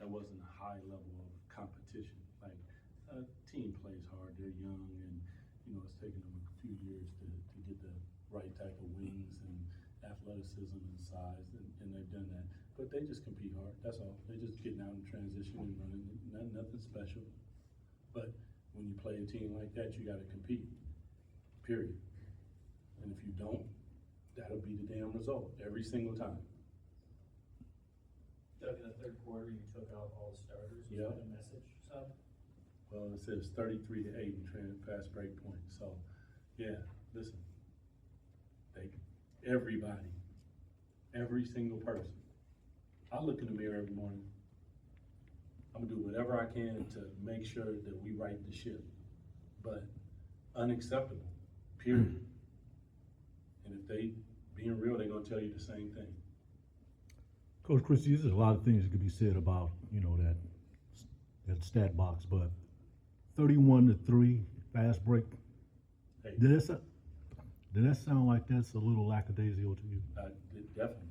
that wasn't a high level of competition. Like, a team plays hard, they're young, and, it's taken them a few years to get the right type of wings and athleticism and size, and they've done that. But they just compete hard, that's all. They're just getting out in transition and running, nothing special. But when you play a team like that, you gotta compete, period. And if you don't, that'll be the damn result every single time. Doug, in the third quarter, you took out all the starters. Yeah. Was that a message, son? Well, it says 33-8 in fast break points. So, yeah, listen, everybody, every single person. I look in the mirror every morning. I'm gonna do whatever I can to make sure that we right the ship, but unacceptable, period. And if they being real, they're gonna tell you the same thing. Coach Christie, there's a lot of things that could be said about, that stat box, but 31-3 fast break. Hey, Did that sound like that's a little lackadaisical to you? definitely.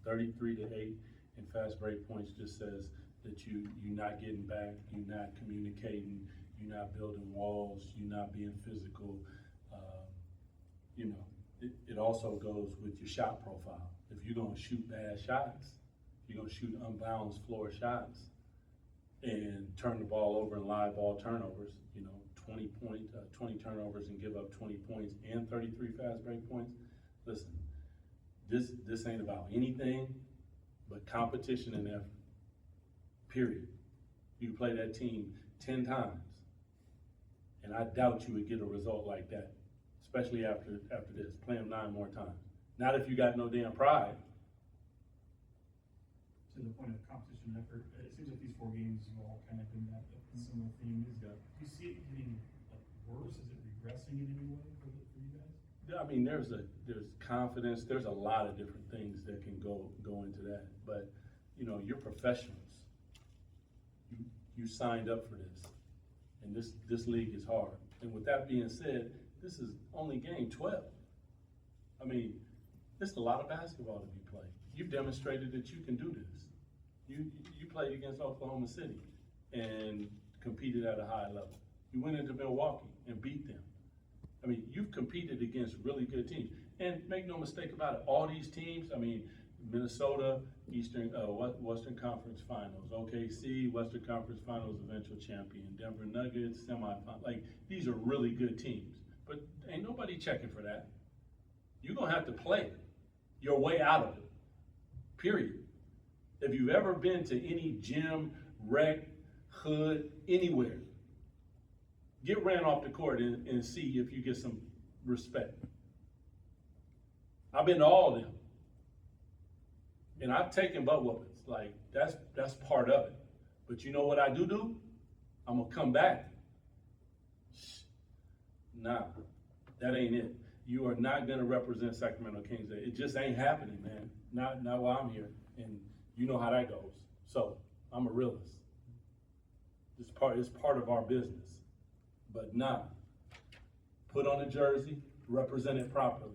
33-8 in fast break points just says that you're not getting back, you're not communicating, you're not building walls, you're not being physical. It also goes with your shot profile. If you're gonna shoot bad shots, you're gonna shoot unbalanced floor shots and turn the ball over in live ball turnovers, 20 turnovers and give up 20 points and 33 fast break points. Listen, this ain't about anything but competition and effort, period. You play that team 10 times, and I doubt you would get a result like that, especially after this. Play them 9 more times. Not if you got no damn pride. To the point of competition and effort, it seems like these 4 games have all kind of been that similar theme. Do you see it getting worse? Is it regressing in any way for you guys? I mean, there's confidence. There's a lot of different things that can go into that. But you're professionals. You signed up for this, and this league is hard. And with that being said, this is only game 12. I mean, it's a lot of basketball to be played. You've demonstrated that you can do this. You played against Oklahoma City and competed at a high level. You went into Milwaukee and beat them. I mean, you've competed against really good teams. And make no mistake about it, all these teams, Minnesota, Western Conference Finals, OKC, Western Conference Finals eventual champion, Denver Nuggets, semifinal. Like, these are really good teams. But ain't nobody checking for that. You're gonna have to play your way out of it, period. If you've ever been to any gym, rec, hood, anywhere, get ran off the court and see if you get some respect. I've been to all of them. And I've taken butt whoopings. Like, that's part of it. But you know what I do? I'm gonna come back. Nah, that ain't it. You are not gonna represent Sacramento Kings. It just ain't happening, man. Not while I'm here. And you know how that goes. So I'm a realist. It's part of our business. But nah, put on a jersey, represent it properly.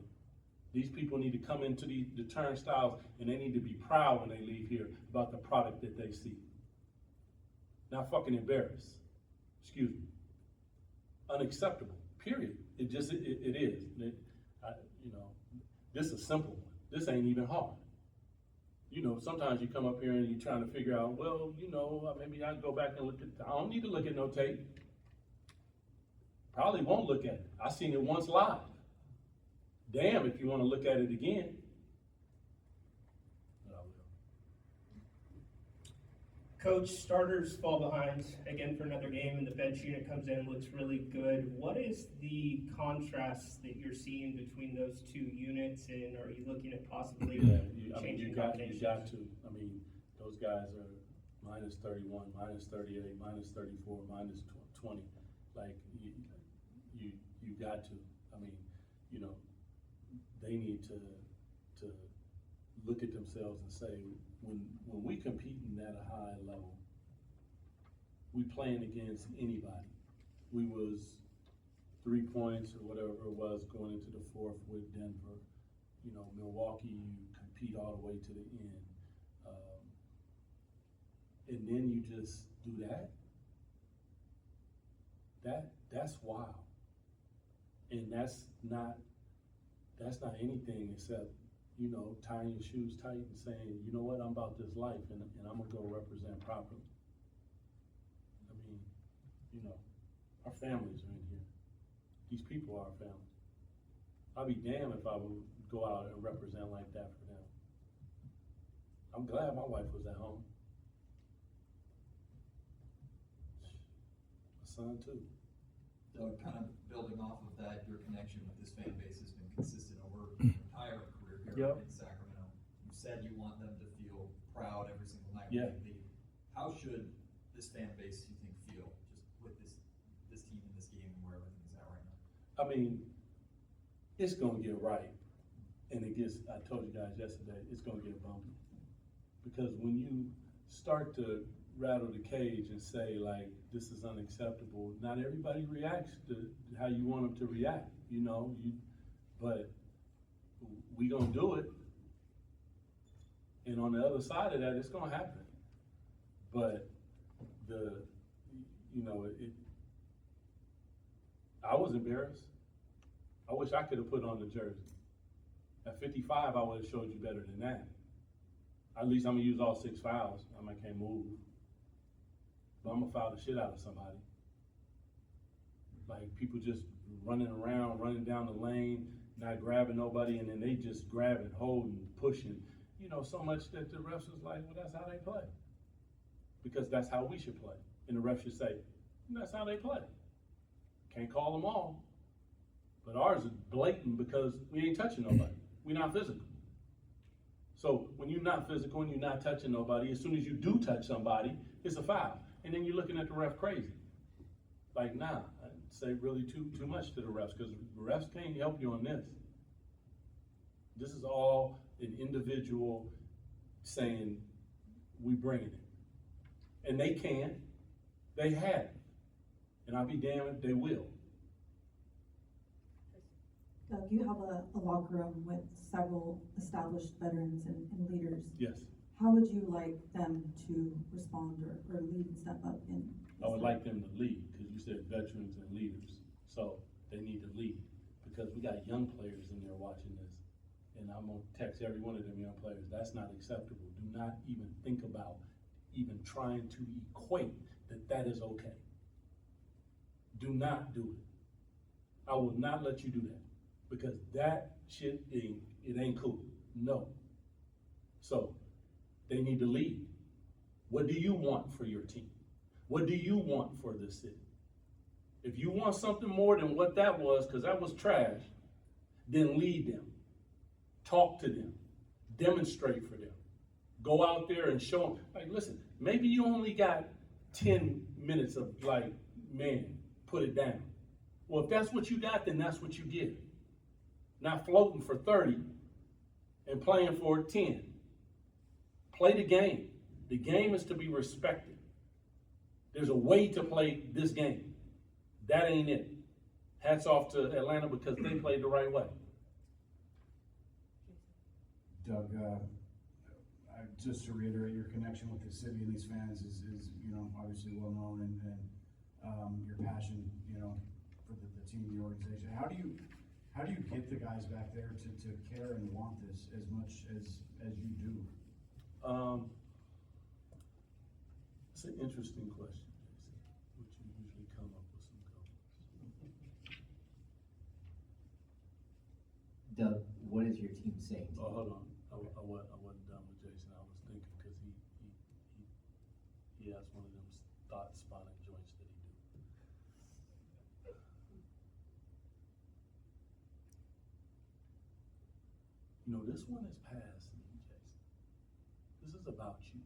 These people need to come into the turnstiles, and they need to be proud when they leave here about the product that they see. Not fucking embarrassed. Excuse me. Unacceptable, period. It is. This is a simple one. This ain't even hard. Sometimes you come up here and you're trying to figure out, well, maybe I'll go back and look at, I don't need to look at no tape. Probably won't look at it. I seen it once live. Damn, if you want to look at it again. But I will. Coach, starters fall behind again for another game, and the bench unit comes in, looks really good. What is the contrast that you're seeing between those 2 units, and are you looking at possibly changing combinations? You got to. Those guys are minus 31, minus 38, minus 34, minus 20. Like, you got to. They need to look at themselves and say, when we competing at a high level, we playing against anybody. We was 3 points or whatever it was going into the 4th with Denver. Milwaukee, you compete all the way to the end. and then you just do that? That's wild. And that's not anything except, you know, tying your shoes tight and saying, you know what, I'm about this life and I'm gonna go represent properly. I mean, you know, our families are in here. These people are our family. I'd be damned if I would go out and represent like that for them. I'm glad my wife was at home. My son too. Doug, kind of building off of that, your connection with this fan base has been consistent over your entire career here Yep. in Sacramento. You said you want them to feel proud every single night Yeah. when they leave. How should this fan base, you think, feel just with this team in this game and where everything's at right now? I mean, it's gonna get right. And it gets, I told you guys yesterday, it's gonna get bumpy. Because when you start to rattle the cage and say like, this is unacceptable, not everybody reacts to how you want them to react, you know, but we gonna do it. And on the other side of that, it's gonna happen. But I was embarrassed. I wish I could have put on the jersey. At 55, I would have showed you better than that. At least I'm gonna use all 6 fouls. I can't move. But I'm gonna foul the shit out of somebody. Like people just running around, running down the lane, not grabbing nobody, and then they just grabbing, holding, pushing. You know, so much that the refs was like, well, that's how they play. Because that's how we should play. And the ref should say, that's how they play. Can't call them all. But ours is blatant because we ain't touching nobody. We're not physical. So when you're not physical and you're not touching nobody, as soon as you do touch somebody, it's a foul. And then you're looking at the ref crazy. Like, nah, I'd say really too much to the refs because the refs can't help you on this. This is all an individual saying, we bringing it. And they can, they have. And I'll be damned if they will. Doug, you have a locker room with several established veterans and leaders. Yes. How would you like them to respond or lead and step up in? I would like them to lead, because you said veterans and leaders. So they need to lead, because we got young players in there watching this. And I'm gonna text every one of them young players, that's not acceptable. Do not even think about even trying to equate that is okay. Do not do it. I will not let you do that, because that shit, it ain't cool, no. So they need to lead. What do you want for your team? What do you want for this city? If you want something more than what that was, because that was trash, then lead them. Talk to them. Demonstrate for them. Go out there and show them. Like, listen, maybe you only got 10 minutes of like, man, put it down. Well, if that's what you got, then that's what you get. Not floating for 30 and playing for 10. Play the game. The game is to be respected. There's a way to play this game. That ain't it. Hats off to Atlanta because they played the right way. Doug, just to reiterate, your connection with the city and these fans is you know, obviously well known, and your passion, you know, for the team, the organization. How do you get the guys back there to care and want this as much as you do? It's an interesting question, Jason, which you usually come up with some comments. Doug, what is your team saying to Oh, you? hold on. I wasn't done with Jason. I was thinking because he has one of them thought spotting joints that he do. You know, this one is past me, Jason. This is about you.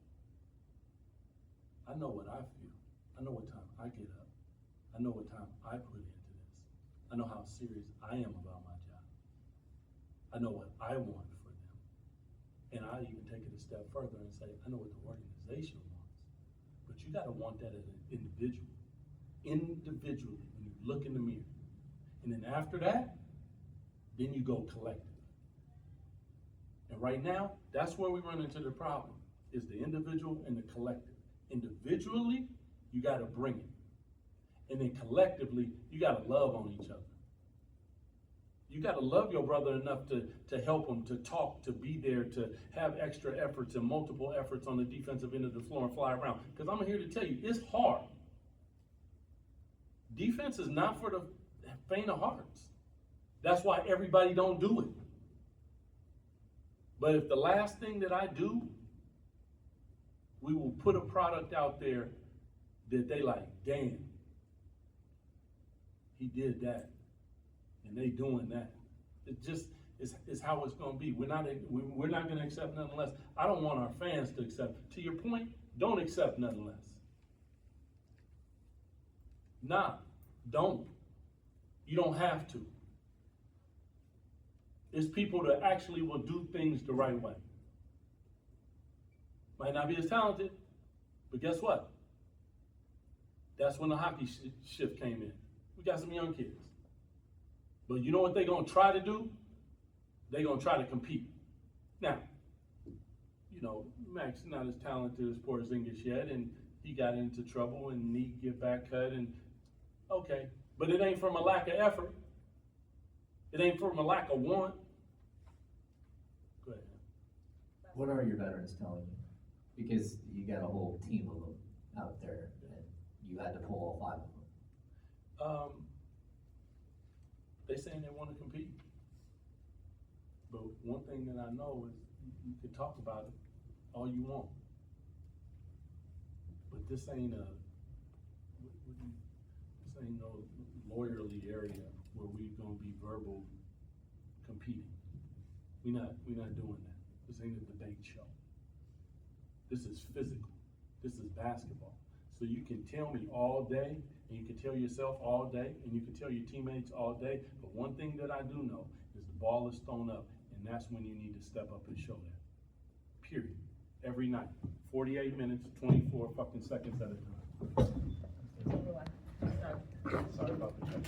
I know what I feel. I know what time I get up. I know what time I put into this. I know how serious I am about my job. I know what I want for them. And I even take it a step further and say, I know what the organization wants. But you gotta want that as an individual. Individually, when you look in the mirror. And then after that, then you go collective. And right now, that's where we run into the problem, is the individual and the collective. Individually, you gotta bring it. And then collectively, you gotta love on each other. You gotta love your brother enough to help him, to talk, to be there, to have extra efforts and multiple efforts on the defensive end of the floor and fly around. Because I'm here to tell you, it's hard. Defense is not for the faint of hearts. That's why everybody don't do it. But if the last thing that I do, we will put a product out there that they like, damn, he did that, and they doing that. It just is how it's gonna be. We're not gonna accept nothing less. I don't want our fans to accept. To your point, don't accept nothing less. Nah, don't. You don't have to. It's people that actually will do things the right way. Might not be as talented, but guess what? That's when the hockey shift came in. We got some young kids. But you know what they're gonna try to do? They're gonna try to compete. Now, you know, Max not as talented as Porziņģis yet, and he got into trouble and need to get back cut, and okay. But it ain't from a lack of effort. It ain't from a lack of want. Go ahead. What are your veterans telling you? Because you got a whole team of them out there, and you had to pull all 5 of them. They saying they want to compete. But one thing that I know is you can talk about it all you want. But this ain't no lawyerly area where we're gonna be verbal competing. We're not doing that. This ain't a debate show. This is physical. This is basketball. So you can tell me all day, and you can tell yourself all day, and you can tell your teammates all day, but one thing that I do know is the ball is thrown up, and that's when you need to step up and show that. Period. Every night. 48 minutes, 24 fucking seconds at a time. Sorry about the check.